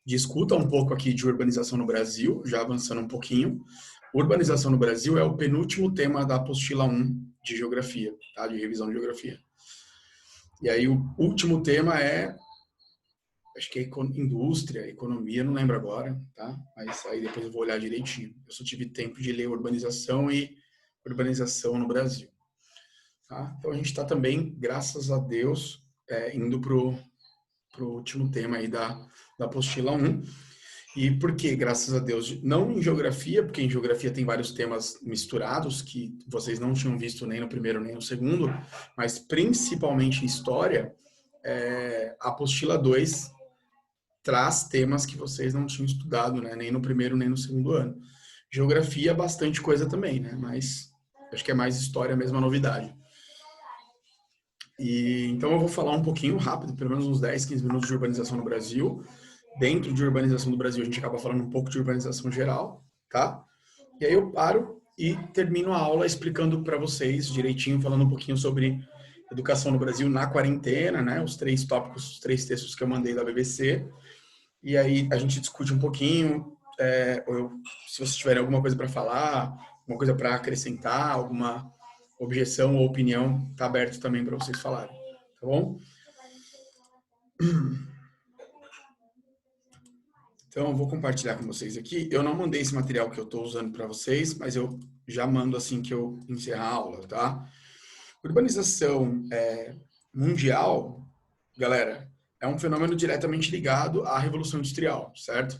discuta um pouco aqui de urbanização no Brasil, já avançando um pouquinho. Urbanização no Brasil é o penúltimo tema da apostila 1 de geografia, tá? De revisão de geografia. E aí o último tema é, acho que é indústria, economia, não lembro agora, tá? Mas aí depois eu vou olhar direitinho. Eu só tive tempo de ler urbanização e urbanização no Brasil. Tá? Então a gente está também, graças a Deus, indo para o último tema aí da apostila 1. E por que, graças a Deus? Não em geografia, porque em geografia tem vários temas misturados que vocês não tinham visto nem no primeiro nem no segundo, mas principalmente em história, a apostila 2 traz temas que vocês não tinham estudado, né? Nem no primeiro nem no segundo ano. Geografia, bastante coisa também, né? Mas acho que é mais história mesmo a novidade. E então eu vou falar um pouquinho rápido, pelo menos uns 10, 15 minutos de urbanização no Brasil. Dentro de urbanização do Brasil, a gente acaba falando um pouco de urbanização geral, tá? E aí eu paro e termino a aula explicando para vocês direitinho, falando um pouquinho sobre educação no Brasil na quarentena, né? Os 3 tópicos, os 3 textos que eu mandei da BBC. E aí a gente discute um pouquinho, se vocês tiverem alguma coisa para falar, alguma coisa para acrescentar, alguma objeção ou opinião, está aberto também para vocês falarem, tá bom? Então, eu vou compartilhar com vocês aqui. Eu não mandei esse material que eu estou usando para vocês, mas eu já mando assim que eu encerrar a aula, tá? Urbanização mundial, galera, é um fenômeno diretamente ligado à Revolução Industrial, certo?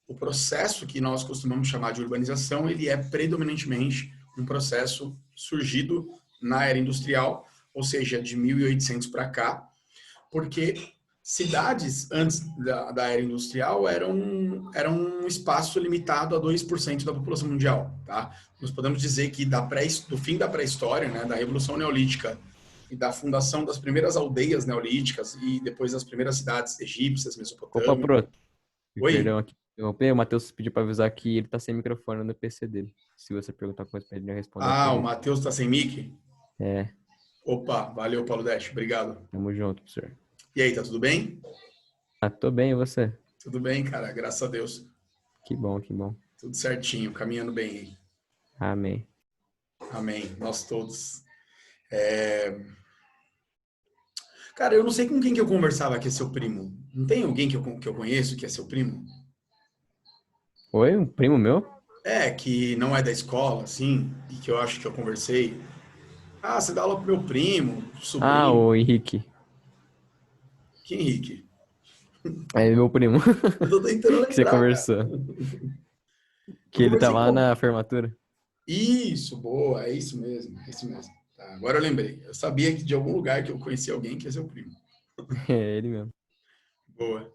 O processo que nós costumamos chamar de urbanização, ele é predominantemente um processo surgido na era industrial, ou seja, de 1800 para cá, porque cidades antes da era industrial eram um espaço limitado a 2% da população mundial, tá? Nós podemos dizer que do fim da pré-história, né, da Revolução Neolítica e da fundação das primeiras aldeias neolíticas e depois das primeiras cidades egípcias, Opa, mesopotâmicas. pro. Oi? Perdão aqui. O Matheus pediu pra avisar que ele tá sem microfone no PC dele. Se você perguntar coisa pra ele, ele responder Ah, por o vídeo. Matheus está sem mic? É, Opa, valeu, Paulo Dash, obrigado. tamo junto, professor. E aí, tá tudo bem? Ah, tô bem, e você? Tudo bem, cara, graças a Deus. Que bom, que bom. Tudo certinho, caminhando bem aí. Amém. Amém, nós todos. Cara, eu não sei com quem que eu conversava que é seu primo. Não tem alguém que eu conheço que é seu primo? Oi, um primo meu? Que não é da escola, assim, e que eu acho que eu conversei. Ah, você dá aula pro meu primo, Ah, sobrinho. o Henrique. Que Henrique? É meu primo. Eu tô tentando Que você lembrar, cara. conversou. Eu Que ele tá conversei lá com... na formatura. Isso, boa, é isso mesmo, é isso mesmo. Tá, agora eu lembrei. Eu sabia que de algum lugar que eu conheci alguém que é seu primo. É ele mesmo. Boa.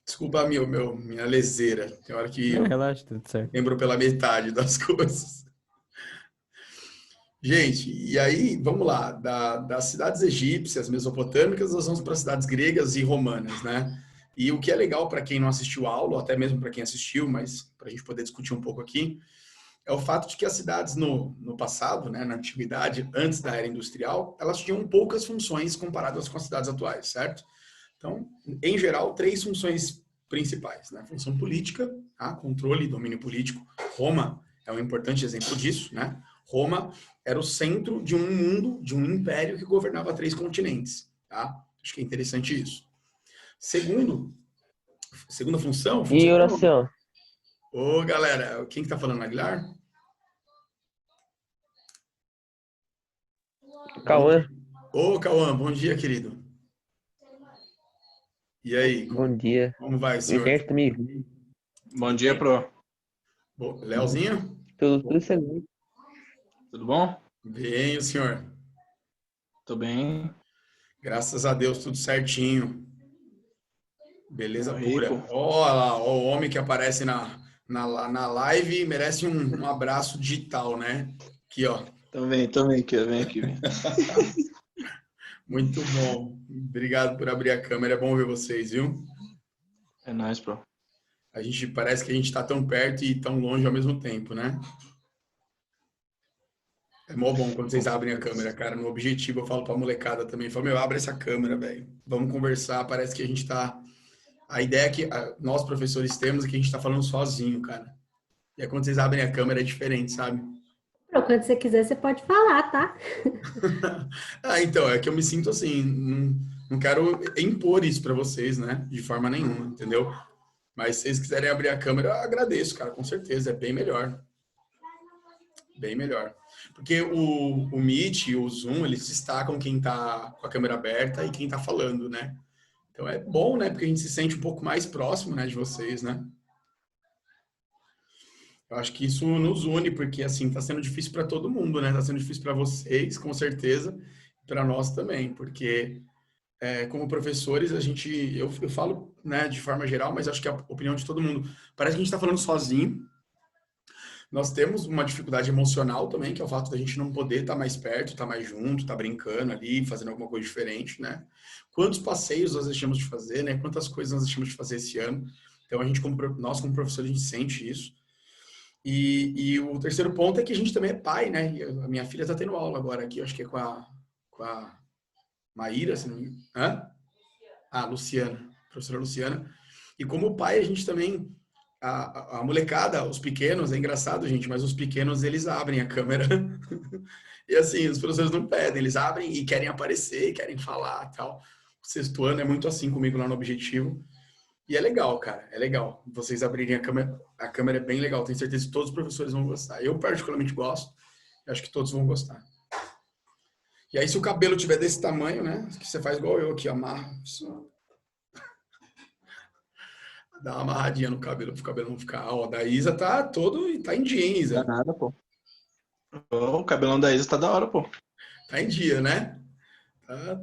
Desculpa minha leseira. Tem hora que Não, eu relaxa, tudo certo. lembro pela metade das coisas. Gente, e aí, vamos lá, das cidades egípcias, mesopotâmicas, nós vamos para as cidades gregas e romanas, né? E o que é legal para quem não assistiu a aula, ou até mesmo para quem assistiu, mas para a gente poder discutir um pouco aqui, é o fato de que as cidades no passado, né, na antiguidade, antes da era industrial, elas tinham poucas funções comparadas com as cidades atuais, certo? Então, em geral, 3 funções principais, né? Função política, tá? Controle e domínio político. Roma é um importante exemplo disso, né? Roma era o centro de um mundo, de um império que governava 3 continentes, tá? Acho que é interessante isso. Segunda função, E função econômica. oração? Ô, galera, quem que tá falando, Aguilar? Cauã, Ô, Cauã, bom dia, querido. E aí, bom dia. como vai, Me senhor? conhece comigo? Bom dia, pro. Leozinho? Tudo certo. Tudo bom? Bem, o senhor? Tô bem. Graças a Deus, tudo certinho. Beleza pura. Rico. Olha lá, ó, o homem que aparece na live merece um abraço digital, né? Aqui, ó. Tô bem aqui, vem aqui. Muito bom. Obrigado por abrir a câmera. É bom ver vocês, viu? É nóis, pro. Parece que a gente tá tão perto e tão longe ao mesmo tempo, né? É mó bom quando vocês abrem a câmera, cara. No objetivo, eu falo pra molecada também. Falo, meu, abre essa câmera, velho. Vamos conversar. Parece que a gente tá A ideia é que nós, professores, temos é que a gente está falando sozinho, cara. E aí, quando vocês abrem a câmera, é diferente, sabe? Quando você quiser, você pode falar, tá? Então, é que eu me sinto assim, não quero impor isso para vocês, né? De forma nenhuma, entendeu? Mas se vocês quiserem abrir a câmera, eu agradeço, cara, com certeza. É bem melhor. Bem melhor. Porque o Meet e o Zoom, eles destacam quem tá com a câmera aberta e quem tá falando, né? Então é bom, né? Porque a gente se sente um pouco mais próximo, né, de vocês, né? Eu acho que isso nos une, porque assim, tá sendo difícil para todo mundo, né? Tá sendo difícil para vocês, com certeza, para nós também, porque como professores, eu falo, né, de forma geral, mas acho que é a opinião de todo mundo. Parece que a gente está falando sozinho. Nós temos uma dificuldade emocional também, que é o fato da gente não poder estar mais perto, estar mais junto, estar brincando ali, fazendo alguma coisa diferente, né? Quantos passeios nós deixamos de fazer, né? Quantas coisas nós deixamos de fazer esse ano. Então, nós como professores, a gente sente isso. E o terceiro ponto é que a gente também é pai, né? E a minha filha está tendo aula agora aqui, acho que é com a Maíra, se não me engano. Hã? Luciana, professora Luciana. E como pai, a gente também, a molecada, os pequenos, é engraçado, gente, mas os pequenos, eles abrem a câmera. E assim, os professores não pedem, eles abrem e querem aparecer, querem falar tal. O sexto ano é muito assim comigo lá no Objetivo. E é legal, cara, é legal. Vocês abrirem a câmera é bem legal. Tenho certeza que todos os professores vão gostar. Eu particularmente gosto, acho que todos vão gostar. E aí, se o cabelo tiver desse tamanho, né? Que você faz igual eu aqui, amarra. Dá uma amarradinha no cabelo, para o cabelo não ficar. Ó, da Isa tá todo e tá em dia, hein, Isa? Não dá nada, pô. O cabelão da Isa tá da hora, pô. Tá em dia, né? Tá...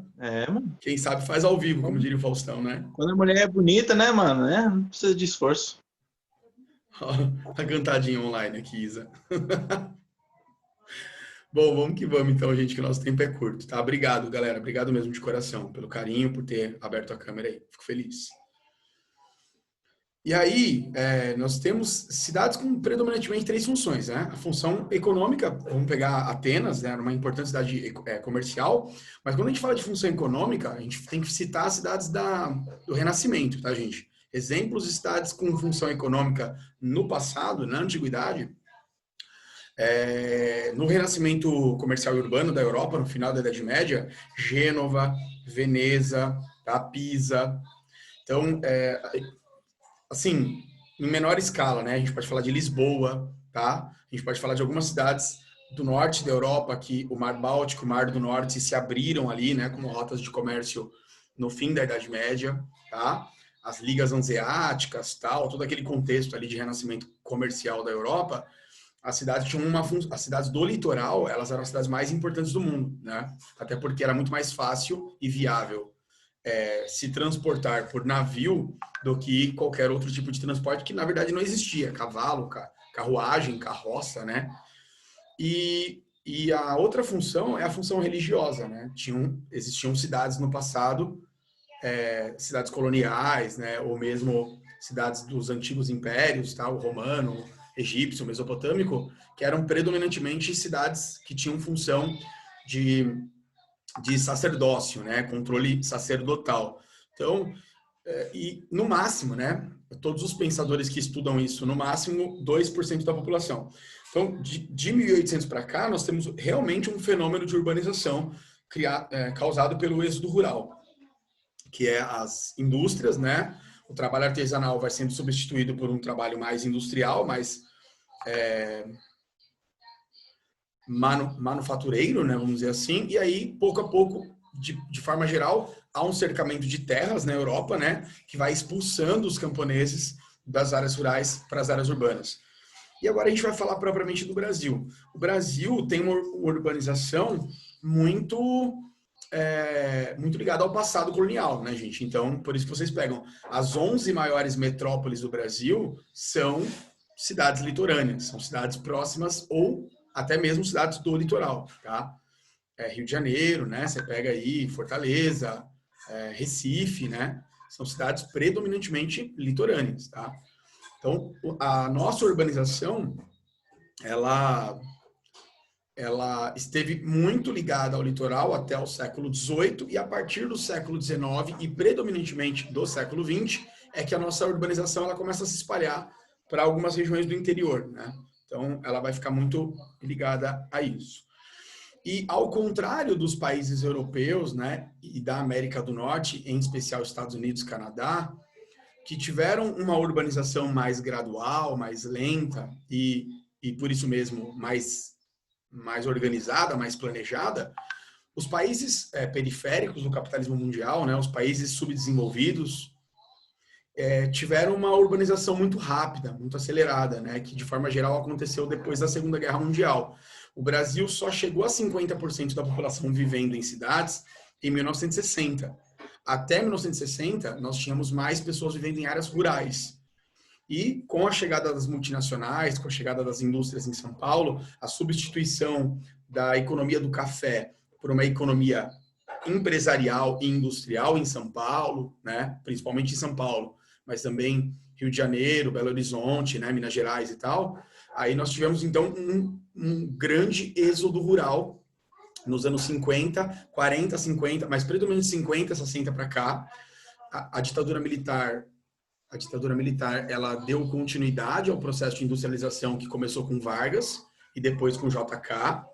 Mano. Quem sabe faz ao vivo, como diria o Faustão, né? Quando a mulher é bonita, né, mano? Não precisa de esforço. Tá cantadinho online aqui, Isa. Bom, vamos que vamos então, gente, que o nosso tempo é curto, tá? Obrigado, galera. Obrigado mesmo de coração pelo carinho, por ter aberto a câmera aí. Fico feliz. E aí, nós temos cidades com predominantemente 3 funções, né? A função econômica, vamos pegar Atenas, né? Uma importante cidade comercial, mas quando a gente fala de função econômica, a gente tem que citar as cidades do Renascimento, tá, gente? Exemplos de cidades com função econômica no passado, na antiguidade, no renascimento comercial e urbano da Europa, no final da Idade Média, Gênova, Veneza, tá? Pisa. Então, assim, em menor escala, né? A gente pode falar de Lisboa, tá? A gente pode falar de algumas cidades do norte da Europa, que o Mar Báltico, o Mar do Norte se abriram ali, né? Como rotas de comércio no fim da Idade Média, tá? As ligas hanseáticas, tal, todo aquele contexto ali de renascimento comercial da Europa. As cidades tinham as cidades do litoral, elas eram as cidades mais importantes do mundo, né? Até porque era muito mais fácil e viável se transportar por navio do que qualquer outro tipo de transporte que na verdade não existia, cavalo, carruagem, carroça, né? E a outra função é a função religiosa, né? Existiam cidades no passado, cidades coloniais, né? Ou mesmo cidades dos antigos impérios, tá? O romano, egípcio, mesopotâmico, que eram predominantemente cidades que tinham função de sacerdócio, né? Controle sacerdotal. Então, e no máximo, né? Todos os pensadores que estudam isso, no máximo 2% da população. Então, de 1800 para cá, nós temos realmente um fenômeno de urbanização causado pelo êxodo rural, que é as indústrias, né? O trabalho artesanal vai sendo substituído por um trabalho mais industrial, mais manufatureiro, né, vamos dizer assim, e aí, pouco a pouco, de forma geral, há um cercamento de terras na Europa, né, que vai expulsando os camponeses das áreas rurais para as áreas urbanas. E agora a gente vai falar propriamente do Brasil. O Brasil tem uma urbanização muito ligada ao passado colonial, né, gente? Então, por isso que vocês pegam as 11 maiores metrópoles do Brasil são cidades litorâneas, são cidades próximas ou até mesmo cidades do litoral, tá? Rio de Janeiro, né? Você pega aí Fortaleza, Recife, né? São cidades predominantemente litorâneas, tá? Então, a nossa urbanização, ela esteve muito ligada ao litoral até o século XVIII e a partir do século XIX e predominantemente do século XX, é que a nossa urbanização ela começa a se espalhar para algumas regiões do interior, né? Então, ela vai ficar muito ligada a isso. E ao contrário dos países europeus, né, e da América do Norte, em especial Estados Unidos e Canadá, que tiveram uma urbanização mais gradual, mais lenta e por isso mesmo mais organizada, mais planejada, os países periféricos do capitalismo mundial, né, os países subdesenvolvidos, tiveram uma urbanização muito rápida, muito acelerada, né, que de forma geral aconteceu depois da Segunda Guerra Mundial. O Brasil só chegou a 50% da população vivendo em cidades em 1960. Até 1960, nós tínhamos mais pessoas vivendo em áreas rurais. E com a chegada das multinacionais, com a chegada das indústrias em São Paulo, a substituição da economia do café por uma economia empresarial e industrial em São Paulo, né, principalmente em São Paulo, mas também Rio de Janeiro, Belo Horizonte, né, Minas Gerais e tal. Aí nós tivemos, então, um grande êxodo rural nos anos 50, 40, 50, mas predominantemente 50, 60 para cá. A ditadura militar, ela deu continuidade ao processo de industrialização que começou com Vargas e depois com JK.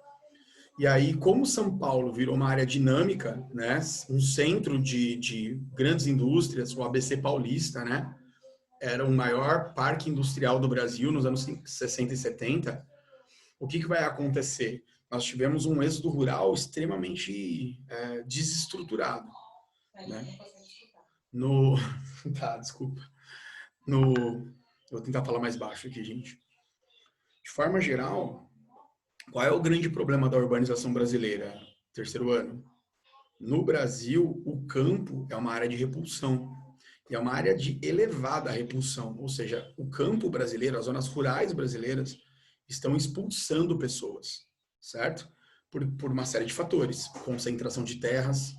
E aí, como São Paulo virou uma área dinâmica, né, um centro de grandes indústrias, o ABC Paulista, né, era o maior parque industrial do Brasil nos anos 60 e 70, o que vai acontecer? Nós tivemos um êxodo rural extremamente desestruturado. Né? Tá, desculpa. Vou tentar falar mais baixo aqui, gente. De forma geral, qual é o grande problema da urbanização brasileira? Terceiro ano. No Brasil, o campo é uma área de repulsão. E é uma área de elevada repulsão. Ou seja, o campo brasileiro, as zonas rurais brasileiras, estão expulsando pessoas, certo? Por uma série de fatores. Concentração de terras,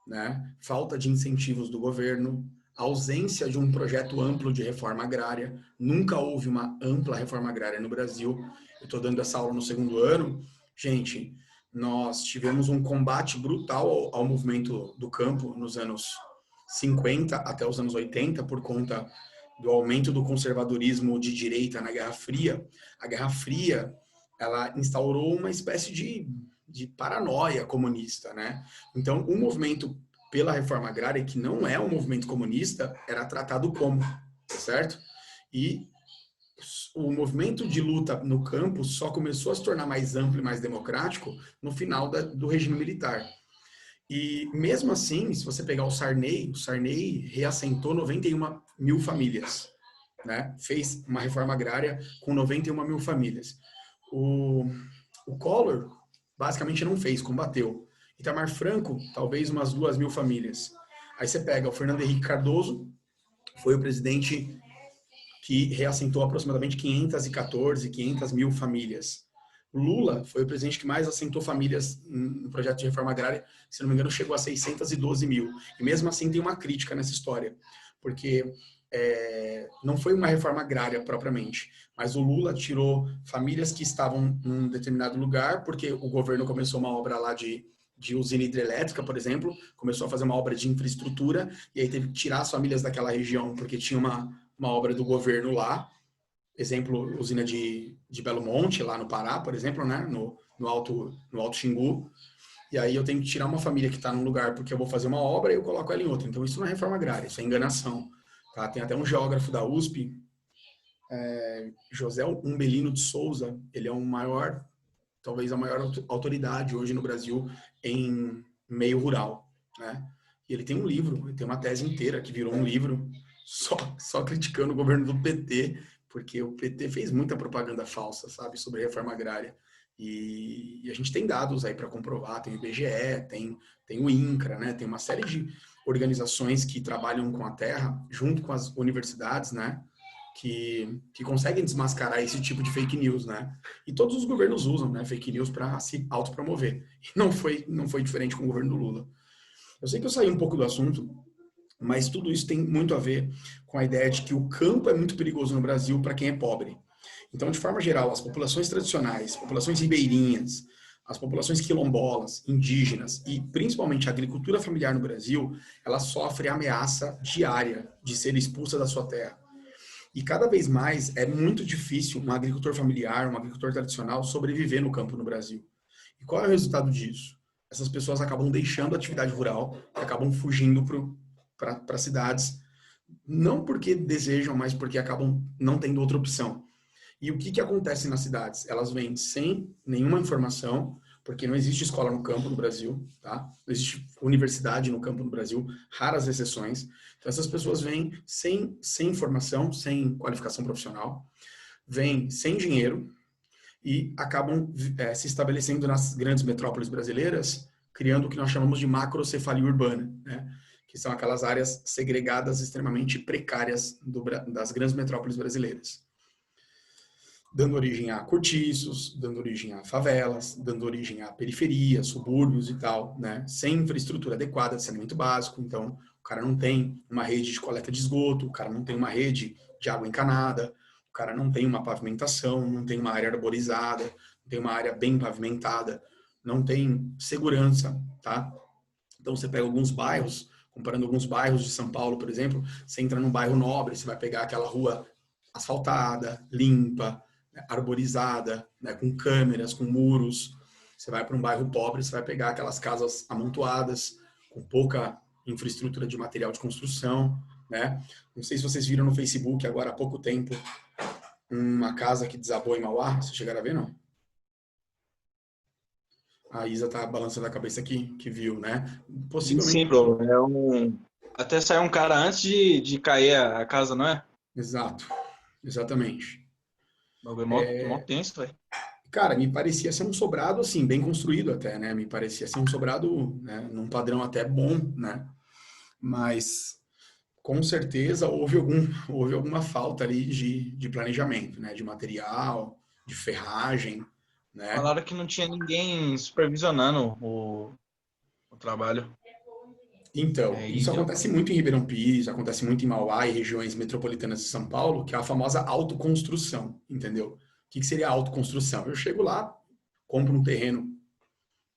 né? Falta de incentivos do governo, ausência de um projeto amplo de reforma agrária. Nunca houve uma ampla reforma agrária no Brasil. Eu estou dando essa aula no segundo ano. Gente, nós tivemos um combate brutal ao movimento do campo nos anos 50 até os anos 80, por conta do aumento do conservadorismo de direita na Guerra Fria. A Guerra Fria, ela instaurou uma espécie de paranoia comunista, né? Então, o movimento pela reforma agrária, que não é um movimento comunista, era tratado como, certo? E o movimento de luta no campo só começou a se tornar mais amplo e mais democrático no final do regime militar. E mesmo assim, se você pegar o Sarney reassentou 91 mil famílias, né? Fez uma reforma agrária com 91 mil famílias. O Collor basicamente não fez, combateu. Itamar Franco, talvez umas 2 mil famílias. Aí você pega o Fernando Henrique Cardoso, foi o presidente que reassentou aproximadamente 500 mil famílias. Lula foi o presidente que mais assentou famílias no projeto de reforma agrária, se não me engano, chegou a 612 mil. E mesmo assim tem uma crítica nessa história, porque não foi uma reforma agrária propriamente, mas o Lula tirou famílias que estavam em um determinado lugar, porque o governo começou uma obra lá de usina hidrelétrica, por exemplo, começou a fazer uma obra de infraestrutura, e aí teve que tirar as famílias daquela região, porque tinha uma obra do governo lá. Exemplo, usina de Belo Monte, lá no Pará, por exemplo, né? no Alto Xingu. E aí eu tenho que tirar uma família que está num lugar porque eu vou fazer uma obra e eu coloco ela em outra. Então isso não é reforma agrária, isso é enganação. Tá? Tem até um geógrafo da USP, José Umbelino de Souza, ele é talvez a maior autoridade hoje no Brasil em meio rural. Né? E ele tem um livro, ele tem uma tese inteira que virou um livro só criticando o governo do PT, porque o PT fez muita propaganda falsa, sabe, sobre reforma agrária. E a gente tem dados aí para comprovar, tem o IBGE, tem o INCRA, né? Tem uma série de organizações que trabalham com a terra, junto com as universidades, né? Que conseguem desmascarar esse tipo de fake news, né? E todos os governos usam, né, fake news para se autopromover. E não foi diferente com o governo do Lula. Eu sei que eu saí um pouco do assunto, mas tudo isso tem muito a ver com a ideia de que o campo é muito perigoso no Brasil para quem é pobre. Então, de forma geral, as populações tradicionais, populações ribeirinhas, As populações quilombolas, indígenas e principalmente a agricultura familiar no Brasil, ela sofre ameaça diária de ser expulsa da sua terra. E cada vez mais é muito difícil um agricultor familiar, um agricultor tradicional sobreviver no campo no Brasil. E qual é o resultado disso? Essas pessoas acabam deixando a atividade rural, acabam fugindo para cidades, não porque desejam, mas porque acabam não tendo outra opção. E o que acontece nas cidades? Elas vêm sem nenhuma informação, porque não existe escola no campo no Brasil, tá? Não existe universidade no campo no Brasil, raras exceções. Então essas pessoas vêm sem informação, sem qualificação profissional, vêm sem dinheiro e acabam se estabelecendo nas grandes metrópoles brasileiras, criando o que nós chamamos de macrocefalia urbana, né? Que são aquelas áreas segregadas extremamente precárias das grandes metrópoles brasileiras, dando origem a cortiços, dando origem a favelas, dando origem a periferias, subúrbios e tal, né? Sem infraestrutura adequada de saneamento básico. Então, o cara não tem uma rede de coleta de esgoto, o cara não tem uma rede de água encanada, o cara não tem uma pavimentação, não tem uma área arborizada, não tem uma área bem pavimentada, não tem segurança, tá? Então, você pega alguns bairros, comparando alguns bairros de São Paulo, por exemplo, você entra num bairro nobre, você vai pegar aquela rua asfaltada, limpa, arborizada, né, com câmeras, com muros. Você vai para um bairro pobre, você vai pegar aquelas casas amontoadas, com pouca infraestrutura de material de construção, né? Não sei se vocês viram no Facebook agora há pouco tempo uma casa que desabou em Mauá. Vocês chegaram a ver, não? A Isa tá balançando a cabeça aqui, que viu, né? Possivelmente. Sim, bro. Até saiu um cara antes de cair a casa, não é? Exato. Exatamente. O bagulho é mó tenso, velho. Cara, me parecia ser um sobrado, assim, bem construído até, né? Me parecia ser um sobrado, né, num padrão até bom, né? Mas, com certeza, houve alguma falta ali de planejamento, né? De material, de ferragem, né? Falaram que não tinha ninguém supervisionando o trabalho. Então, E isso deu. acontece muito em Ribeirão Pires, acontece muito em Mauá e regiões metropolitanas de São Paulo, que é a famosa autoconstrução, entendeu? O que seria a autoconstrução? Eu chego lá, compro um terreno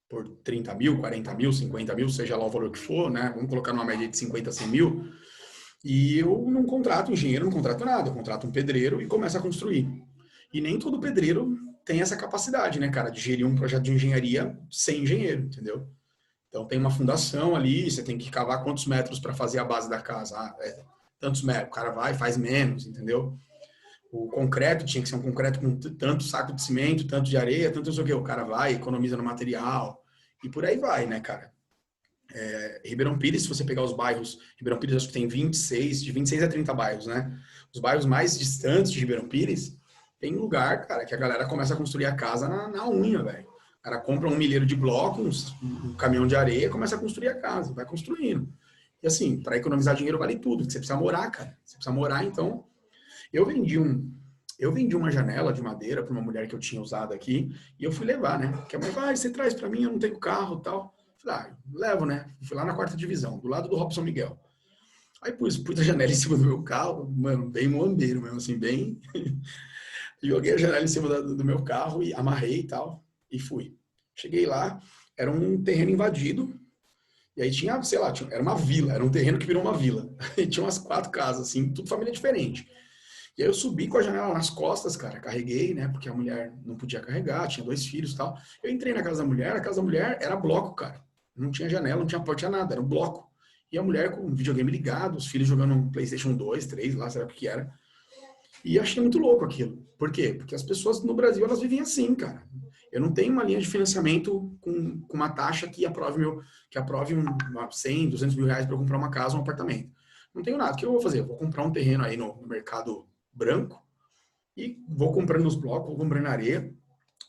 por 30 mil, 40 mil, 50 mil, seja lá o valor que for, né? Vamos colocar numa média de 50 a 100 mil, e eu não contrato engenheiro, não contrato nada, eu contrato um pedreiro e começo a construir. E nem todo pedreiro tem essa capacidade, né, cara, de gerir um projeto de engenharia sem engenheiro, entendeu? Então tem uma fundação ali, você tem que cavar quantos metros para fazer a base da casa. Tantos metros, o cara vai e faz menos, entendeu? O concreto tinha que ser um concreto com tanto saco de cimento, tanto de areia, tanto não sei o quê. O cara vai, economiza no material e por aí vai, né, cara? Ribeirão Pires, se você pegar os bairros, Ribeirão Pires acho que tem 26, de 26 a 30 bairros, né? Os bairros mais distantes de Ribeirão Pires, tem lugar, cara, que a galera começa a construir a casa na unha, velho. O cara compra um milheiro de blocos, um caminhão de areia, começa a construir a casa, vai construindo. E assim, para economizar dinheiro vale tudo, porque você precisa morar, cara. Você precisa morar, então. Eu vendi uma janela de madeira para uma mulher que eu tinha usado aqui e eu fui levar, né? Porque a mãe falou, você traz para mim, eu não tenho carro e tal. Eu falei, levo, né? Fui lá na 4ª divisão, do lado do Robson Miguel. Aí pus a janela em cima do meu carro, mano, bem moambeiro mesmo, assim, bem... Joguei a janela em cima do meu carro e amarrei e tal, e fui. Cheguei lá, era um terreno invadido, e aí tinha, sei lá, era uma vila, era um terreno que virou uma vila. E tinha umas 4 casas, assim, tudo família diferente. E aí eu subi com a janela nas costas, cara, carreguei, né, porque a mulher não podia carregar, tinha 2 filhos e tal. Eu entrei na casa da mulher, a casa da mulher era bloco, cara. Não tinha janela, não tinha porta, tinha nada, era um bloco. E a mulher com o videogame ligado, os filhos jogando um PlayStation 2, 3, lá, sei lá o que era. E achei muito louco aquilo. Por quê? Porque as pessoas no Brasil, elas vivem assim, cara. Eu não tenho uma linha de financiamento com uma taxa que aprove 100, 200 mil reais para eu comprar uma casa ou um apartamento. Não tenho nada. O que eu vou fazer? Eu vou comprar um terreno aí no mercado branco e vou comprando os blocos, vou comprando areia,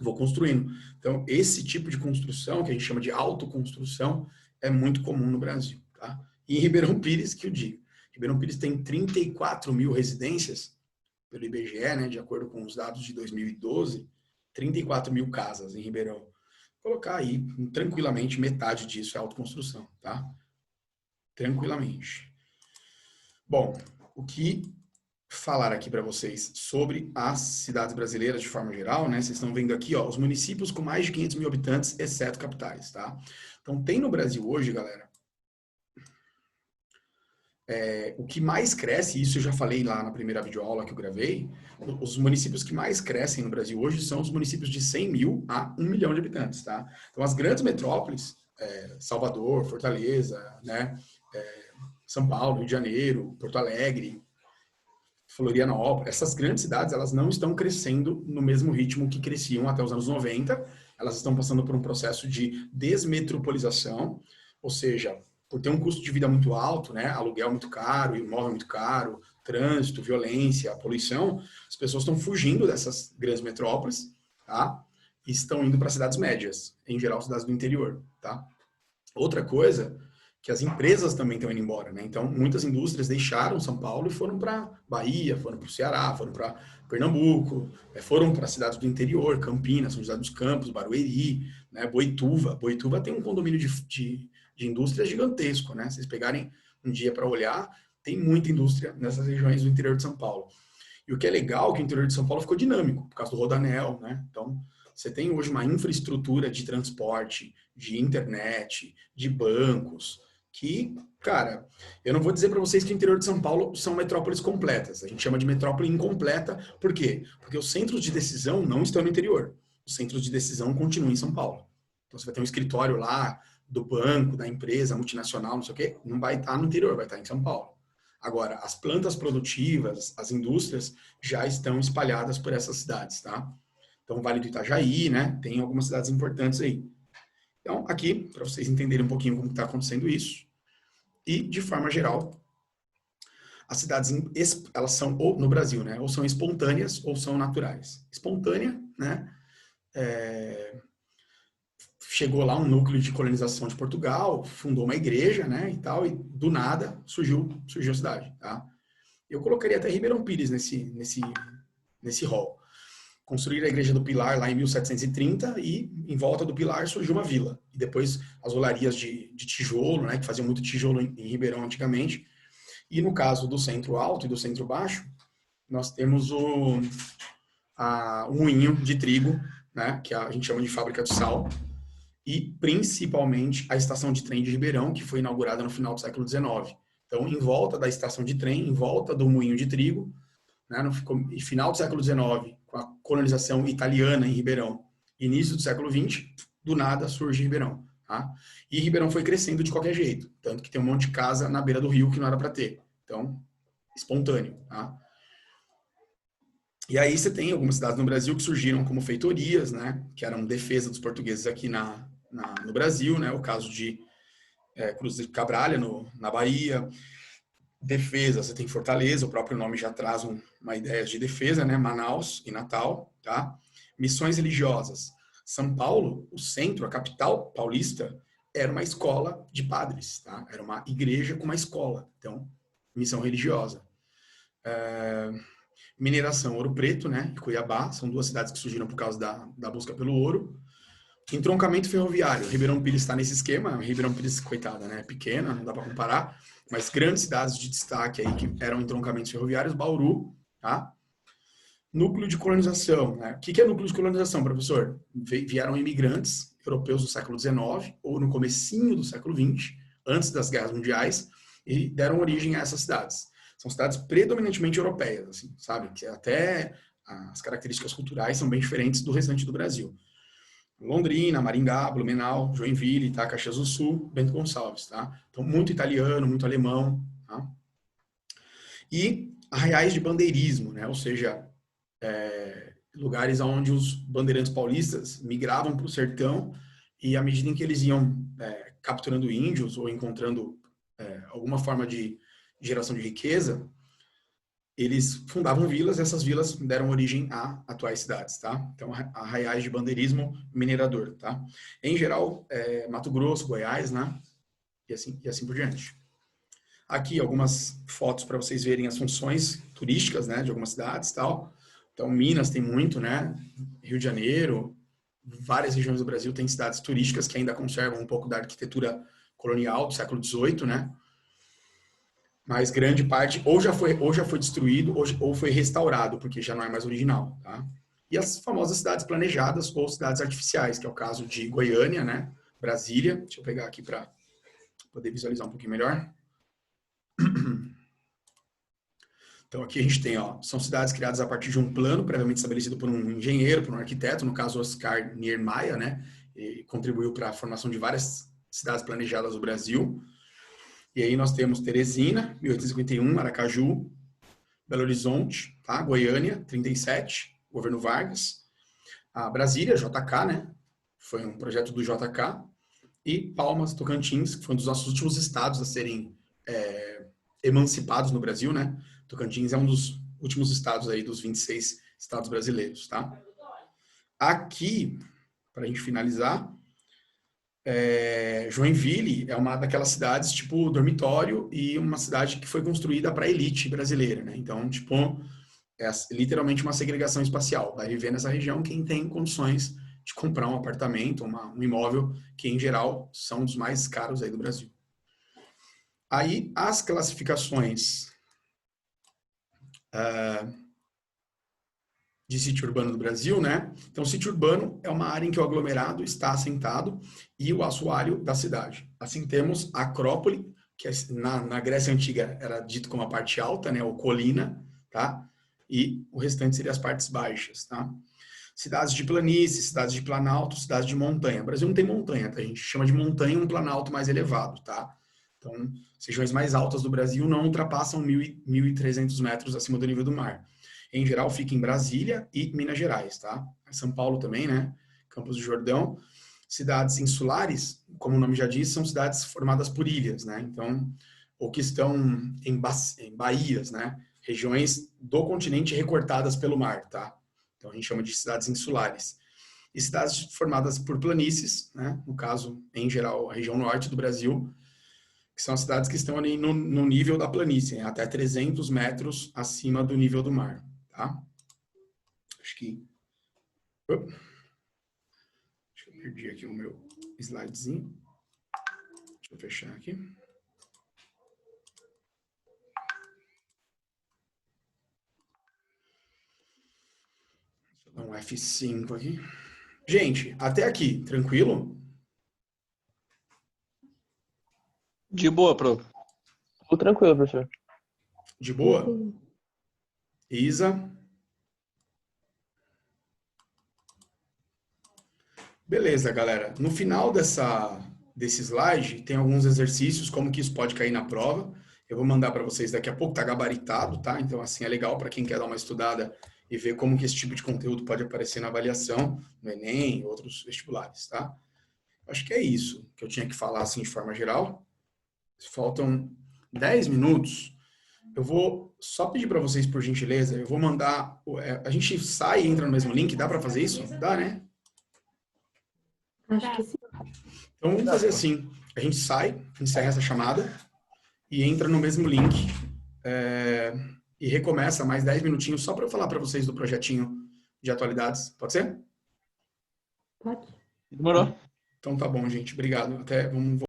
vou construindo. Então, esse tipo de construção, que a gente chama de autoconstrução, é muito comum no Brasil, tá? E em Ribeirão Pires, que eu digo. Ribeirão Pires tem 34 mil residências, pelo IBGE, né, de acordo com os dados de 2012, 34 mil casas em Ribeirão. Vou colocar aí, tranquilamente, metade disso é autoconstrução, tá? Tranquilamente. Bom, o que falar aqui para vocês sobre as cidades brasileiras de forma geral, né? Vocês estão vendo aqui, ó, os municípios com mais de 500 mil habitantes, exceto capitais, tá? Então, tem no Brasil hoje, galera, o que mais cresce, isso eu já falei lá na primeira videoaula que eu gravei, os municípios que mais crescem no Brasil hoje são os municípios de 100 mil a 1 milhão de habitantes, tá? Então, as grandes metrópoles, Salvador, Fortaleza, né? São Paulo, Rio de Janeiro, Porto Alegre, Florianópolis, essas grandes cidades, elas não estão crescendo no mesmo ritmo que cresciam até os anos 90, elas estão passando por um processo de desmetropolização, ou seja, por ter um custo de vida muito alto, né, aluguel muito caro, imóvel muito caro, trânsito, violência, poluição, as pessoas estão fugindo dessas grandes metrópoles, tá? E estão indo para cidades médias, em geral cidades do interior, tá? Outra coisa, que as empresas também estão indo embora, né? Então, muitas indústrias deixaram São Paulo e foram para Bahia, foram para o Ceará, foram para Pernambuco, foram para cidades do interior, Campinas, São José dos Campos, Barueri, né? Boituva. Boituva tem um condomínio de indústria gigantesco, né? Se vocês pegarem um dia para olhar, tem muita indústria nessas regiões do interior de São Paulo. E o que é legal é que o interior de São Paulo ficou dinâmico, por causa do Rodanel, né? Então, você tem hoje uma infraestrutura de transporte, de internet, de bancos, que, cara, eu não vou dizer para vocês que o interior de São Paulo são metrópoles completas. A gente chama de metrópole incompleta. Por quê? Porque os centros de decisão não estão no interior. Os centros de decisão continuam em São Paulo. Então, você vai ter um escritório lá do banco, da empresa multinacional, não sei o quê, não vai estar no interior, vai estar em São Paulo. Agora, as plantas produtivas, as indústrias, já estão espalhadas por essas cidades, tá? Então, o Vale do Itajaí, né? Tem algumas cidades importantes aí. Então, aqui, para vocês entenderem um pouquinho como está acontecendo isso. E, de forma geral, as cidades, elas são, ou no Brasil, né? Ou são espontâneas ou são naturais. Espontânea, né? Chegou lá um núcleo de colonização de Portugal, fundou uma igreja, né? E tal, e do nada surgiu a cidade, tá? Eu colocaria até Ribeirão Pires nesse rol. Construíram a Igreja do Pilar lá em 1730 e em volta do Pilar surgiu uma vila. E depois as olarias de tijolo, né, que faziam muito tijolo em Ribeirão antigamente. E no caso do Centro Alto e do Centro Baixo, nós temos o moinho de trigo, né, que a gente chama de fábrica de sal, e principalmente a estação de trem de Ribeirão, que foi inaugurada no final do século XIX. Então, em volta da estação de trem, em volta do moinho de trigo, né, no final do século XIX, com a colonização italiana em Ribeirão, início do século XX, do nada surge Ribeirão. Tá? E Ribeirão foi crescendo de qualquer jeito, tanto que tem um monte de casa na beira do rio que não era para ter. Então, espontâneo. Tá? E aí você tem algumas cidades no Brasil que surgiram como feitorias, né, que eram defesa dos portugueses aqui no Brasil, né, o caso de Cruz de Cabralha, na Bahia. Defesa, você tem Fortaleza, o próprio nome já traz uma ideia de defesa, né? Manaus e Natal, tá? Missões religiosas. São Paulo, o centro, a capital paulista, era uma escola de padres, tá? Era uma igreja com uma escola. Então, missão religiosa. Mineração, Ouro Preto, né? E Cuiabá, são duas cidades que surgiram por causa da busca pelo ouro. Entroncamento ferroviário. Ribeirão Pires está nesse esquema. Ribeirão Pires, coitada, né? Pequena, não dá para comparar. Mas grandes cidades de destaque aí que eram entroncamentos ferroviários, Bauru, tá? Núcleo de colonização, né? O que é núcleo de colonização, professor? Vieram imigrantes europeus do século XIX ou no comecinho do século XX, antes das guerras mundiais, e deram origem a essas cidades. São cidades predominantemente europeias, assim, sabe? Que até as características culturais são bem diferentes do restante do Brasil. Londrina, Maringá, Blumenau, Joinville, tá? Caxias do Sul, Bento Gonçalves, tá? Então, muito italiano, muito alemão, tá? E arraiais de bandeirismo, né? Ou seja, lugares onde os bandeirantes paulistas migravam para o sertão e à medida em que eles iam capturando índios ou encontrando alguma forma de geração de riqueza, eles fundavam vilas, e essas vilas deram origem a atuais cidades, tá? Então, arraiais de bandeirismo minerador, tá? Em geral, Mato Grosso, Goiás, né? E assim por diante. Aqui, algumas fotos para vocês verem as funções turísticas, né? De algumas cidades, tal. Então, Minas tem muito, né? Rio de Janeiro, várias regiões do Brasil têm cidades turísticas que ainda conservam um pouco da arquitetura colonial do século XVIII, né? mas grande parte ou já foi destruído ou foi restaurado, porque já não é mais original, tá? E as famosas cidades planejadas ou cidades artificiais, que é o caso de Goiânia, né? Brasília. Deixa eu pegar aqui para poder visualizar um pouquinho melhor. Então aqui a gente tem, ó, são cidades criadas a partir de um plano previamente estabelecido por um engenheiro, por um arquiteto, no caso Oscar Niemeyer, né? E contribuiu para a formação de várias cidades planejadas do Brasil. E aí nós temos Teresina, 1851, Aracaju, Belo Horizonte, tá? Goiânia, 37, governo Vargas. A Brasília, JK, né? Foi um projeto do JK. E Palmas, Tocantins, que foi um dos nossos últimos estados a serem emancipados no Brasil, né? Tocantins é um dos últimos estados aí dos 26 estados brasileiros, tá? Aqui, para a gente finalizar, Joinville é uma daquelas cidades tipo dormitório e uma cidade que foi construída para a elite brasileira, né? Então, tipo, é literalmente uma segregação espacial. Vai viver nessa região quem tem condições de comprar um apartamento, um imóvel, que em geral são dos mais caros aí do Brasil. Aí, as classificações de sítio urbano do Brasil, né? Então, sítio urbano é uma área em que o aglomerado está assentado e o assoalho da cidade. Assim, temos a Acrópole, que na Grécia Antiga era dito como a parte alta, né? Ou colina, tá? E o restante seria as partes baixas, tá? Cidades de planície, cidades de planalto, cidades de montanha. O Brasil não tem montanha, tá? A gente chama de montanha um planalto mais elevado, tá? Então, as regiões mais altas do Brasil não ultrapassam 1.300 metros acima do nível do mar. Em geral, fica em Brasília e Minas Gerais, tá? São Paulo também, né? Campos do Jordão. Cidades insulares, como o nome já diz, são cidades formadas por ilhas, né? Então, ou que estão em baías, né? Regiões do continente recortadas pelo mar, tá? Então, a gente chama de cidades insulares. E cidades formadas por planícies, né? No caso, em geral, a região norte do Brasil, que são as cidades que estão ali no nível da planície, até 300 metros acima do nível do mar, tá? Acho que... Acho que eu perdi aqui o meu slidezinho. Deixa eu fechar aqui. Deixa eu dar um F5 aqui. Gente, até aqui, tranquilo? De boa, prof. Tudo tranquilo, professor. De boa? Isa? Beleza, galera. No final desse slide, tem alguns exercícios, como que isso pode cair na prova. Eu vou mandar para vocês daqui a pouco, tá gabaritado, tá? Então, assim, é legal para quem quer dar uma estudada e ver como que esse tipo de conteúdo pode aparecer na avaliação, no Enem e outros vestibulares, tá? Acho que é isso que eu tinha que falar, assim, de forma geral. Faltam 10 minutos. Eu vou só pedir para vocês, por gentileza, eu vou mandar... a gente sai e entra no mesmo link, dá para fazer isso? Dá, né? Acho que sim. Então, vamos fazer assim. A gente sai, encerra essa chamada e entra no mesmo link e recomeça mais 10 minutinhos só para eu falar para vocês do projetinho de atualidades. Pode ser? Pode. Demorou. Então tá bom, gente. Obrigado. Até vamos